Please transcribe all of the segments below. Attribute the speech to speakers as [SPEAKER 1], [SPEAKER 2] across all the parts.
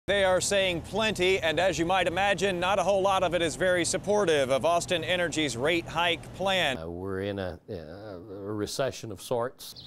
[SPEAKER 1] They are saying plenty, and as you might imagine, not a whole lot of it is very supportive of Austin Energy's rate hike plan.
[SPEAKER 2] We're in a recession of sorts.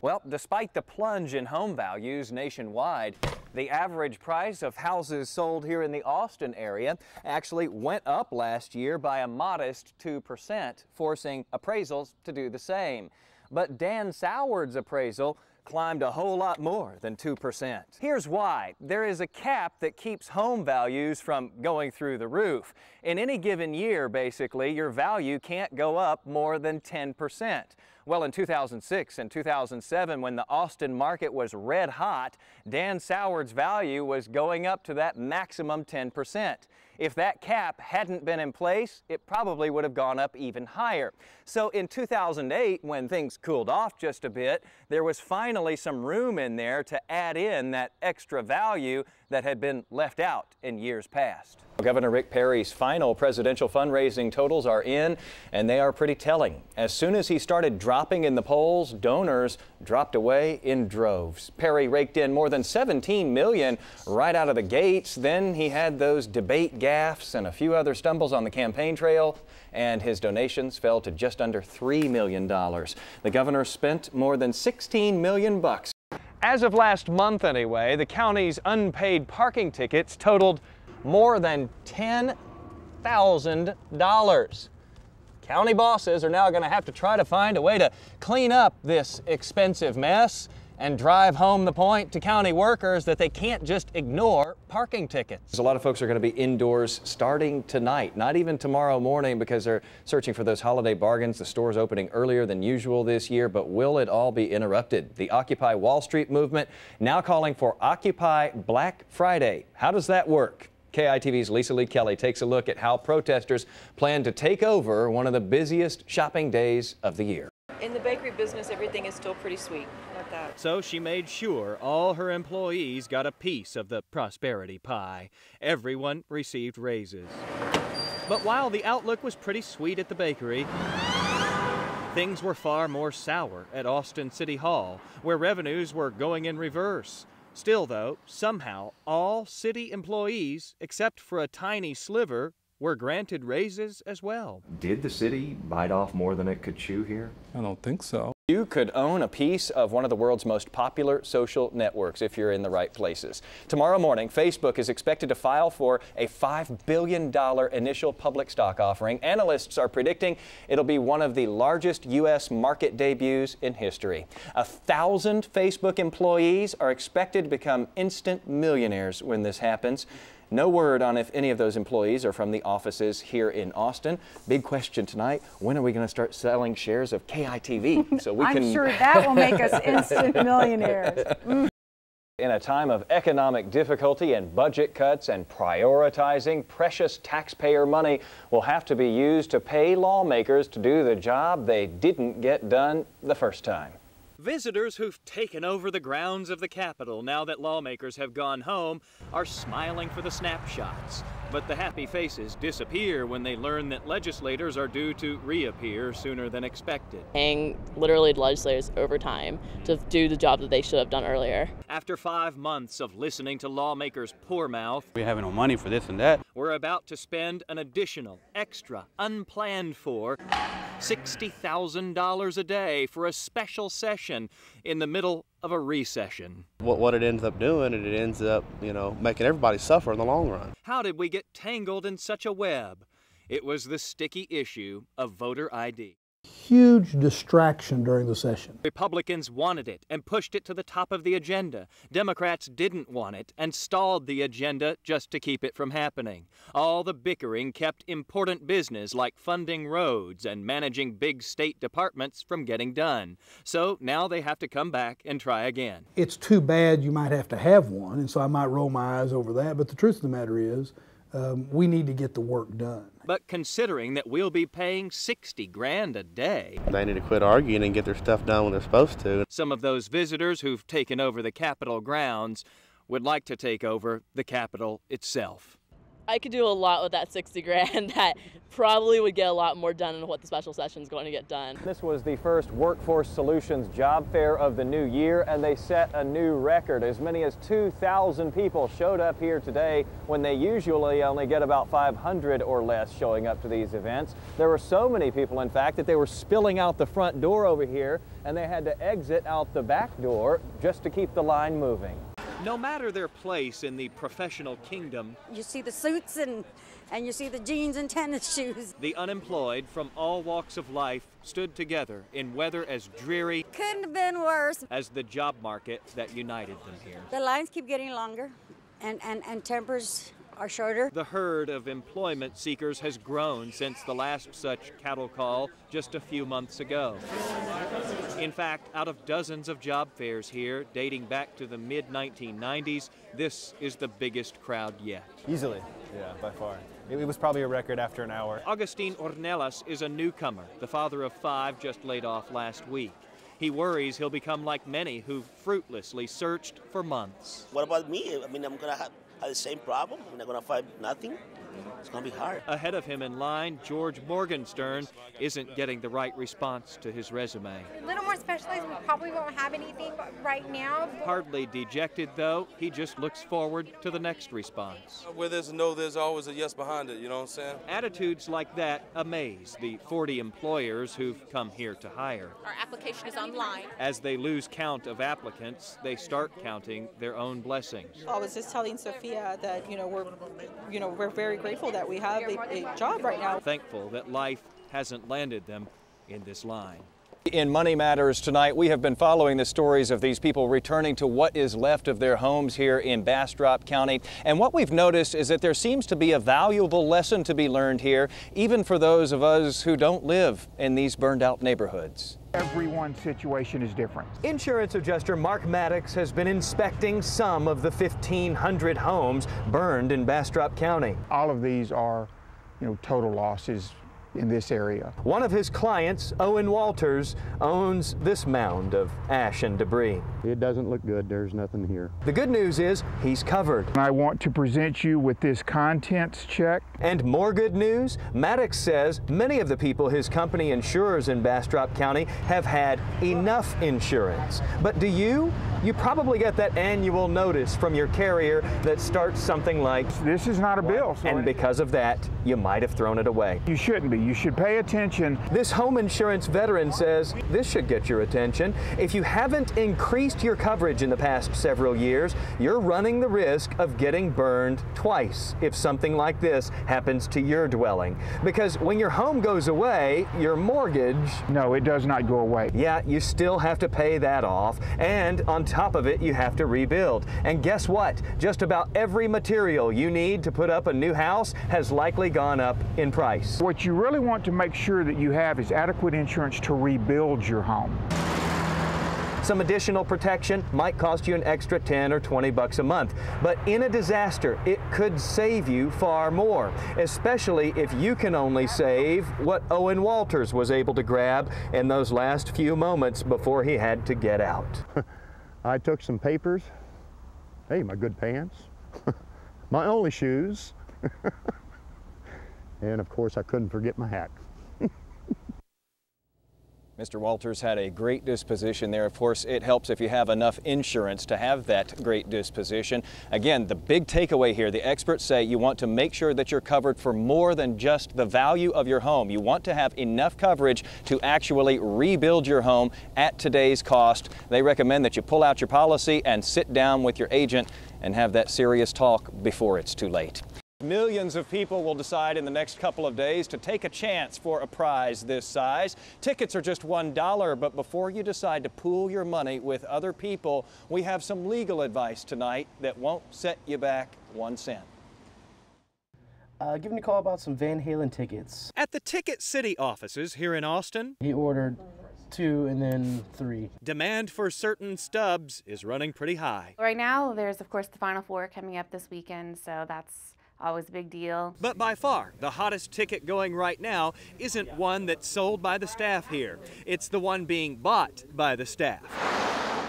[SPEAKER 1] Well, despite the plunge in home values nationwide, the average price of houses sold here in the Austin area actually went up last year by a modest 2%, forcing appraisals to do the same. But Dan Soward's appraisal climbed a whole lot more than 2%. Here's why. There is a cap that keeps home values from going through the roof. In any given year, basically, your value can't go up more than 10%. Well, in 2006 and 2007, when the Austin market was red hot, Dan Soward's value was going up to that maximum 10%. If that cap hadn't been in place, it probably would have gone up even higher. So in 2008, when things cooled off just a bit, there was finally some room in there to add in that extra value that had been left out in years past. Governor Rick Perry's final presidential fundraising totals are in, and they are pretty telling. As soon as he started dropping in the polls, donors dropped away in droves. Perry raked in more than $17 million right out of the gates. Then he had those debate gaffes and a few other stumbles on the campaign trail, and his donations fell to just under $3 million. The governor spent more than $16 million bucks. As of last month anyway, the county's unpaid parking tickets totaled more than $10,000. County bosses are now going to have to try to find a way to clean up this expensive mess and drive home the point to county workers that they can't just ignore parking tickets. A lot of folks are going to be indoors starting tonight, not even tomorrow morning, because they're searching for those holiday bargains. The store's opening earlier than usual this year, but will it all be interrupted? The Occupy Wall Street movement now calling for Occupy Black Friday. How does that work? KITV's Lisa Lee Kelly takes a look at how protesters plan to take over one of the busiest shopping days of the year.
[SPEAKER 3] In the bakery business, everything is still pretty sweet, like that.
[SPEAKER 1] So she made sure all her employees got a piece of the prosperity pie. Everyone received raises. But while the outlook was pretty sweet at the bakery, things were far more sour at Austin City Hall, where revenues were going in reverse. Still, though, somehow all city employees, except for a tiny sliver, were granted raises as well.
[SPEAKER 4] Did the city bite off more than it could chew here?
[SPEAKER 5] I don't think so.
[SPEAKER 1] You could own a piece of one of the world's most popular social networks if you're in the right places. Tomorrow morning, Facebook is expected to file for a $5 billion initial public stock offering. Analysts are predicting it'll be one of the largest U.S. market debuts in history. 1,000 Facebook employees are expected to become instant millionaires when this happens. No word on if any of those employees are from the offices here in Austin. Big question tonight, when are we going to start selling shares of KITV so we can...
[SPEAKER 6] I'm sure that will make us instant millionaires.
[SPEAKER 1] In a time of economic difficulty and budget cuts and prioritizing, precious taxpayer money will have to be used to pay lawmakers to do the job they didn't get done the first time. Visitors who've taken over the grounds of the Capitol now that lawmakers have gone home are smiling for the snapshots. But the happy faces disappear when they learn that legislators are due to reappear sooner than expected.
[SPEAKER 7] Paying literally legislators overtime to do the job that they should have done earlier.
[SPEAKER 1] After 5 months of listening to lawmakers' poor mouth,
[SPEAKER 5] We have no money for this and that.
[SPEAKER 1] we're about to spend an additional, extra, unplanned for $60,000 a day for a special session in the middle of a recession.
[SPEAKER 8] What it ends up doing, it ends up, making everybody suffer in the long run.
[SPEAKER 1] How did we get tangled in such a web? It was the sticky issue of voter ID.
[SPEAKER 9] Huge distraction during the session.
[SPEAKER 1] Republicans wanted it and pushed it to the top of the agenda. Democrats didn't want it and stalled the agenda just to keep it from happening. All the bickering kept important business like funding roads and managing big state departments from getting done. So now they have to come back and try again.
[SPEAKER 9] It's too bad you might have to have one, and so I might roll my eyes over that, but the truth of the matter is, we need to get the work done.
[SPEAKER 1] But considering that we'll be paying $60,000 a day,
[SPEAKER 8] They need to quit arguing and get their stuff done when they're supposed to.
[SPEAKER 1] some of those visitors who've taken over the Capitol grounds would like to take over the Capitol itself.
[SPEAKER 7] I could do a lot with that 60 grand that probably would get a lot more done than what the special session is going to get done.
[SPEAKER 1] This was the first Workforce Solutions job fair of the new year, and they set a new record. As many as 2,000 people showed up here today when they usually only get about 500 or less showing up to these events. There were so many people, in fact, that they were spilling out the front door over here, and they had to exit out the back door just to keep the line moving. No matter their place in the professional kingdom,
[SPEAKER 10] you see the suits and you see the jeans and tennis shoes.
[SPEAKER 1] The unemployed from all walks of life stood together in weather as dreary,
[SPEAKER 10] couldn't have been worse,
[SPEAKER 1] as the job market that united them here.
[SPEAKER 10] The lines keep getting longer and tempers are shorter.
[SPEAKER 1] The herd of employment seekers has grown since the last such cattle call just a few months ago. In fact, out of dozens of job fairs here dating back to the mid-1990s, this is the biggest crowd yet.
[SPEAKER 11] Easily, yeah, by far. It was probably a record after an hour.
[SPEAKER 1] Agustin Ornelas is a newcomer, the father of 5 just laid off last week. He worries he'll become like many who've fruitlessly searched for months.
[SPEAKER 12] What about me? I mean, I'm going to have the same problem. I'm not going to find nothing. It's going to be hard.
[SPEAKER 1] Ahead of him in line, George Morgenstern isn't getting the right response to his resume.
[SPEAKER 13] A little more specialized, we probably won't have anything right now.
[SPEAKER 1] Hardly dejected, though, he just looks forward to the next response.
[SPEAKER 14] Where there's a no, there's always a yes behind it, you know what I'm saying?
[SPEAKER 1] Attitudes like that amaze the 40 employers who've come here to hire.
[SPEAKER 15] Our application is online.
[SPEAKER 1] As they lose count of applicants, they start counting their own blessings.
[SPEAKER 16] I was just telling Sophia that, we're very grateful that we have a job right now.
[SPEAKER 1] Thankful that life hasn't landed them in this line. In Money Matters tonight, we have been following the stories of these people returning to what is left of their homes here in Bastrop County. And what we've noticed is that there seems to be a valuable lesson to be learned here, even for those of us who don't live in these burned out neighborhoods.
[SPEAKER 17] Everyone's situation is different.
[SPEAKER 1] Insurance adjuster Mark Maddox has been inspecting some of the 1,500 homes burned in Bastrop County.
[SPEAKER 17] All of these are, total losses in this area.
[SPEAKER 1] One of his clients, Owen Walters, owns this mound of ash and debris.
[SPEAKER 18] It doesn't look good. There's nothing here.
[SPEAKER 1] The good news is he's covered.
[SPEAKER 17] I want to present you with this contents check.
[SPEAKER 1] And more good news, Maddox says many of the people his company insures in Bastrop County have had enough insurance. But do you? You probably get that annual notice from your carrier that starts something like,
[SPEAKER 17] "This is not a bill."
[SPEAKER 1] And because of that, you might have thrown it away.
[SPEAKER 17] You shouldn't be. You should pay attention.
[SPEAKER 1] This home insurance veteran says this should get your attention. If you haven't increased your coverage in the past several years, you're running the risk of getting burned twice if something like this happens to your dwelling. Because when your home goes away, your mortgage...
[SPEAKER 17] No, it does not go away.
[SPEAKER 1] Yeah, you still have to pay that off. And on top of it, you have to rebuild. And guess what? Just about every material you need to put up a new house has likely gone up in price.
[SPEAKER 17] What you really want to make sure that you have is adequate insurance to rebuild your home.
[SPEAKER 1] Some additional protection might cost you an extra 10 or 20 bucks a month, but in a disaster, it could save you far more, especially if you can only save what Owen Walters was able to grab in those last few moments before he had to get out.
[SPEAKER 18] I took some papers, hey, my good pants, my only shoes, and of course I couldn't forget my hat.
[SPEAKER 1] Mr. Walters had a great disposition there. Of course, it helps if you have enough insurance to have that great disposition. Again, the big takeaway here, the experts say you want to make sure that you're covered for more than just the value of your home. You want to have enough coverage to actually rebuild your home at today's cost. They recommend that you pull out your policy and sit down with your agent and have that serious talk before it's too late. Millions of people will decide in the next couple of days to take a chance for a prize this size. Tickets are just $1, but before you decide to pool your money with other people, we have some legal advice tonight that won't set you back 1 cent.
[SPEAKER 19] Give me a call about some Van Halen tickets.
[SPEAKER 1] At the Ticket City offices here in Austin,
[SPEAKER 19] he ordered 2 and then 3.
[SPEAKER 1] Demand for certain stubs is running pretty high.
[SPEAKER 20] Right now, there's of course the Final Four coming up this weekend, so that's always a big deal.
[SPEAKER 1] But by far, the hottest ticket going right now isn't one that's sold by the staff here. It's the one being bought by the staff.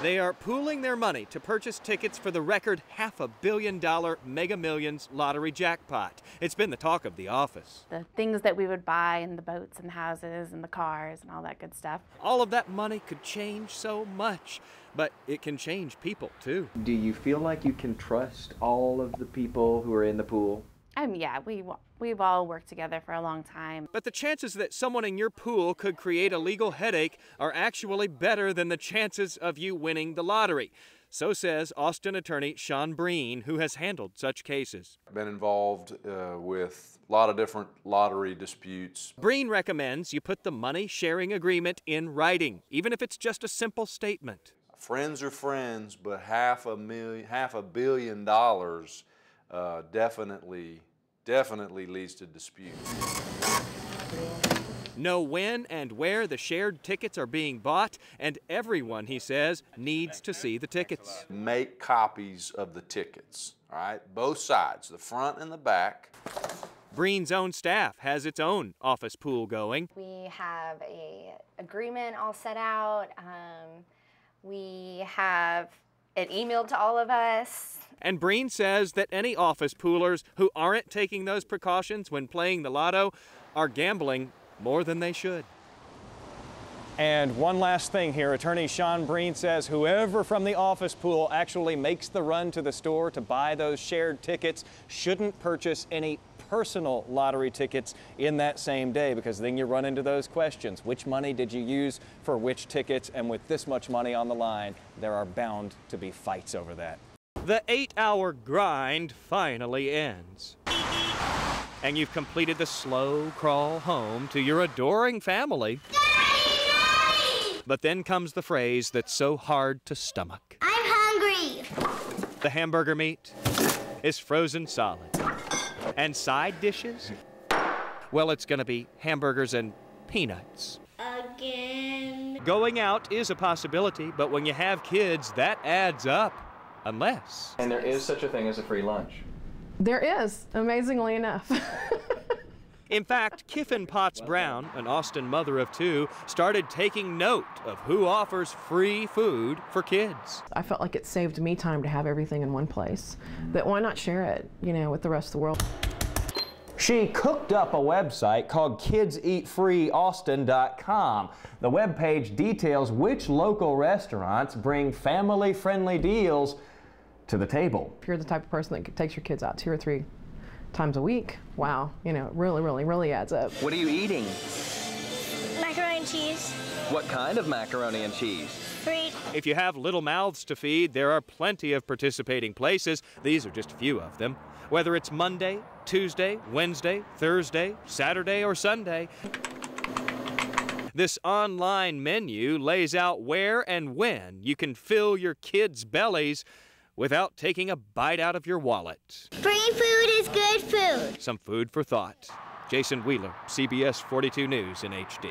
[SPEAKER 1] They are pooling their money to purchase tickets for the record $500 million Mega Millions lottery jackpot. It's been the talk of the office.
[SPEAKER 20] The things that we would buy, and the boats and the houses and the cars and all that good stuff.
[SPEAKER 1] All of that money could change so much, but it can change people too.
[SPEAKER 4] Do you feel like you can trust all of the people who are in the pool?
[SPEAKER 20] Yeah, we've all worked together for a long time.
[SPEAKER 1] But the chances that someone in your pool could create a legal headache are actually better than the chances of you winning the lottery. So says Austin attorney Sean Breen, who has handled such cases.
[SPEAKER 15] I've been involved with a lot of different lottery disputes.
[SPEAKER 1] Breen recommends you put the money sharing agreement in writing, even if it's just a simple statement.
[SPEAKER 15] Friends are friends, but $500 million definitely leads to dispute.
[SPEAKER 1] Know when and where the shared tickets are being bought, and everyone, he says, needs to see the tickets.
[SPEAKER 15] Make copies of the tickets, all right? Both sides, the front and the back.
[SPEAKER 1] Breen's own staff has its own office pool going.
[SPEAKER 21] We have an agreement all set out. We have it emailed to all of us.
[SPEAKER 1] And Breen says that any office poolers who aren't taking those precautions when playing the lotto are gambling more than they should. And one last thing here, attorney Sean Breen says whoever from the office pool actually makes the run to the store to buy those shared tickets shouldn't purchase any personal lottery tickets in that same day, because then you run into those questions. Which money did you use for which tickets? And with this much money on the line, there are bound to be fights over that. The 8-hour grind finally ends. And you've completed the slow crawl home to your adoring family. Daddy! But then comes the phrase that's so hard to stomach.
[SPEAKER 21] I'm hungry.
[SPEAKER 1] The hamburger meat is frozen solid. And side dishes? Well, it's gonna be hamburgers and peanuts.
[SPEAKER 21] Again.
[SPEAKER 1] Going out is a possibility, but when you have kids, that adds up. Unless.
[SPEAKER 4] And there is such a thing as a free lunch.
[SPEAKER 22] There is, amazingly enough.
[SPEAKER 1] In fact, Kiffin Potts Brown, an Austin mother of two, started taking note of who offers free food for kids.
[SPEAKER 22] I felt like it saved me time to have everything in one place. That why not share it, with the rest of the world?
[SPEAKER 1] She cooked up a website called KidsEatFreeAustin.com. The webpage details which local restaurants bring family-friendly deals to the table.
[SPEAKER 22] If you're the type of person that takes your kids out 2 or 3 times a week, wow, it really adds up.
[SPEAKER 1] What are you eating?
[SPEAKER 21] Macaroni and cheese.
[SPEAKER 1] What kind of macaroni and cheese?
[SPEAKER 21] Free.
[SPEAKER 1] If you have little mouths to feed, there are plenty of participating places. These are just a few of them. Whether it's Monday, Tuesday, Wednesday, Thursday, Saturday, or Sunday, this online menu lays out where and when you can fill your kids' bellies without taking a bite out of your wallet.
[SPEAKER 21] Free food is good food.
[SPEAKER 1] Some food for thought. Jason Wheeler, CBS 42 News in HD.